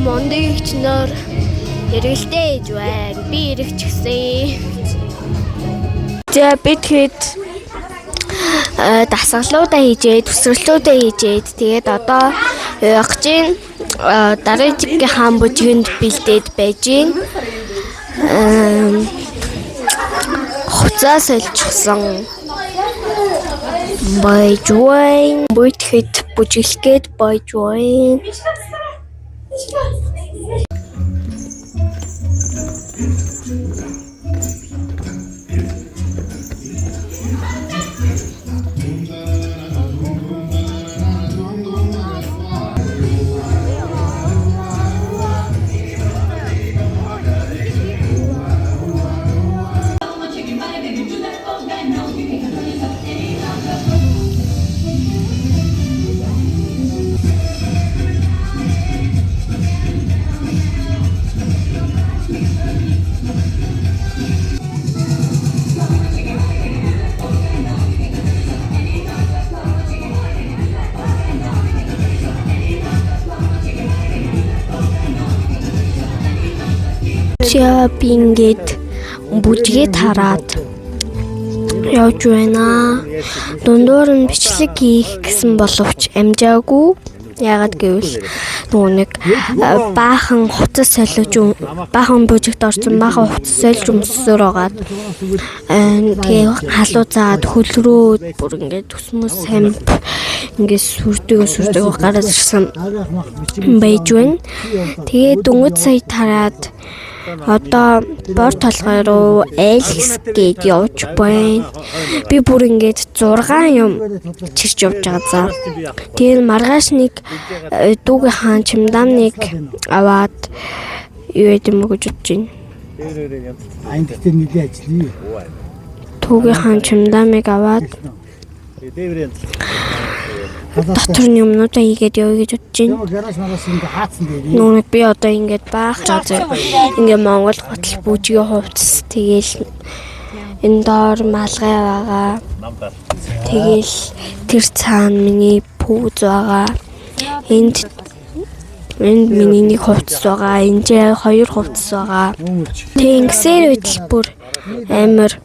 Мондыг чноор эргэлтэй ээж байна. Би эргэж гисэн. За бид хэд дасгалуудаа хийжээ, төсвөрлүүдээ хийжээд тэгээд одоо явах чинь дараагийн жиггийн хаан бүжгэнд бэлдээд байж гин. Хуцаа солилцсон. Байжвайн бид хэд бүжиглгээд байжвайн. Binget бүжгээд хараад явж байна. Дундуур нь бичлэг хийх гэсэн боловч амжаагүй. Яагаад гэвэл нэг баахан хуцас солиж баахан бүжигт орсон баахан хуцас солиж өмсөөр байгаад тэгээ халуу заад хөлрөө бүр ингээд төсмөс самп ингээд сүрдэг гараад ирсэн байж байна. Тэгээ дөнгөж сая тараад одоо бор толгой руу Alex гээд явж байна. Би бүр ингээд 6 юм чирч явж байгаа за. Тэгээд маргааш нэг дүүгийн хаан чимдаамныг аваад юу юм гэж бодож байна. Айн дээр нэлээ ажиллая. Дүүгийн хаан чимдаамыг аваад дотор нь юмнуудаа хийгээд явъя гэж бодож байна. Нүг би одоо ингээд баах заа. Ингээд Монгол хотл бүжгийн хувцас тэгээл энэ доор малгай байгаа. Тэгээл тэр цаана миний пүүз байгаа. Энд миний нэг хувцас байгаа. Энд 2 хувцас байгаа. Тэнгисээр үтэл бүр амар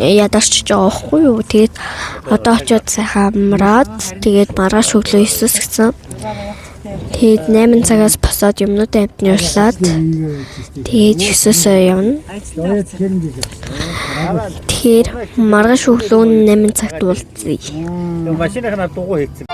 ядарч байгаа байхгүй юу. Тэгээд одоо очиод сайхан амраад тэгээд маргааш өглөө 9-с гэсэн. Тэгээд 8 цагаас босоод юмнууд амтнуулаад тэгээд 9-с явна. Тэгэхээр маргааш өглөө 8 цагт уулзъя. Машиныхаа дугуй хийцэн.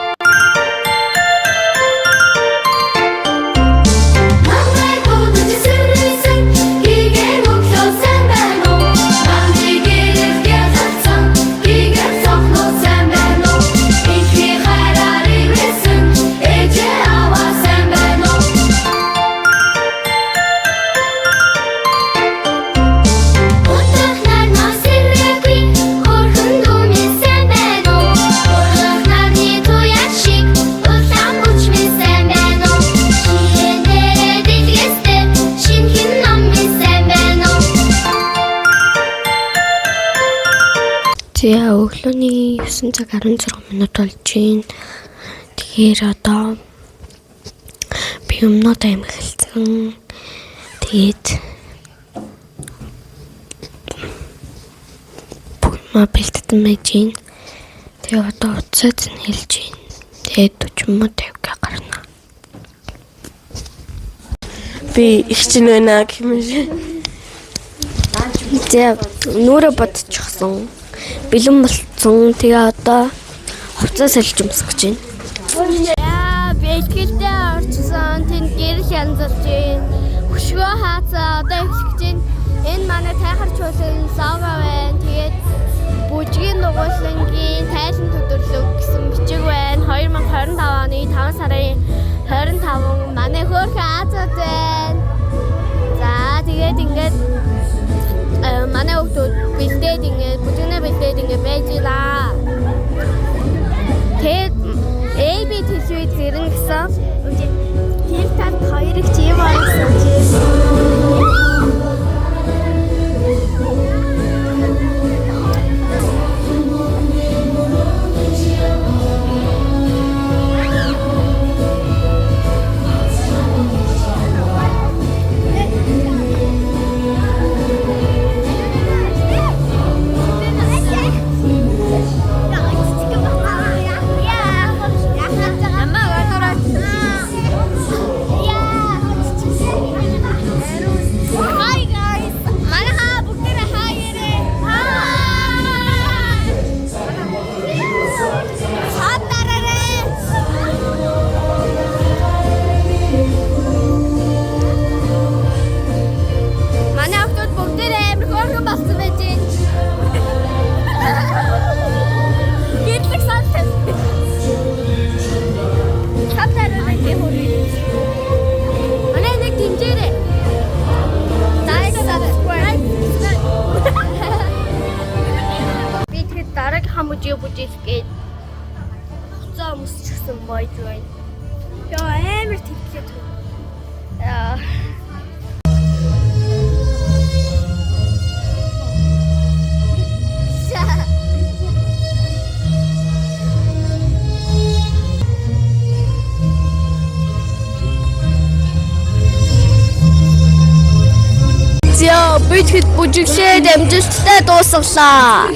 За өглөөний 9 цаг 16 минут болж байна. Тэгэхээр одоо би юмнууд амжилтсан. Тэгээд бүгд бэлтгэн байж байна. Тэгээ одоо уцаад нь хэлж байна. Тэгээд 40 муу 50 гарна. Би их чинь байна гэмээр. За нүрэ бодчихсон. Бэлэн болцсон. Тэгээ одоо хувцас солиж өмсөх гэж байна. Яа, бэлгэлдээ орчихсон. Тэнд гэрэл янзалж байна. Хөшгөө хаацаа одоо эхлэх гэж байна. Энэ манай тайхар чуулган лого байна. Тэгээд бүжгийн дугуйлангийн тайлан төдөрлөг гэсэн бичиг байна. 2025 оны 5 сарын 25 манай хөөрхөн Азад байна. За тэгээд ингээд манай хүүхдүүд бэлдээд ингээд бүжгнээ бэлдээд ингээд байж лаа. Тэгээд AB телевиз ирнэ гэсэн. Тэр танд хоёрыг чим болсон чинь. байж байна. Яа амар тэтгэлээд. Яа. За бид хэд бүжиглээд амжилттай дуусгалаа.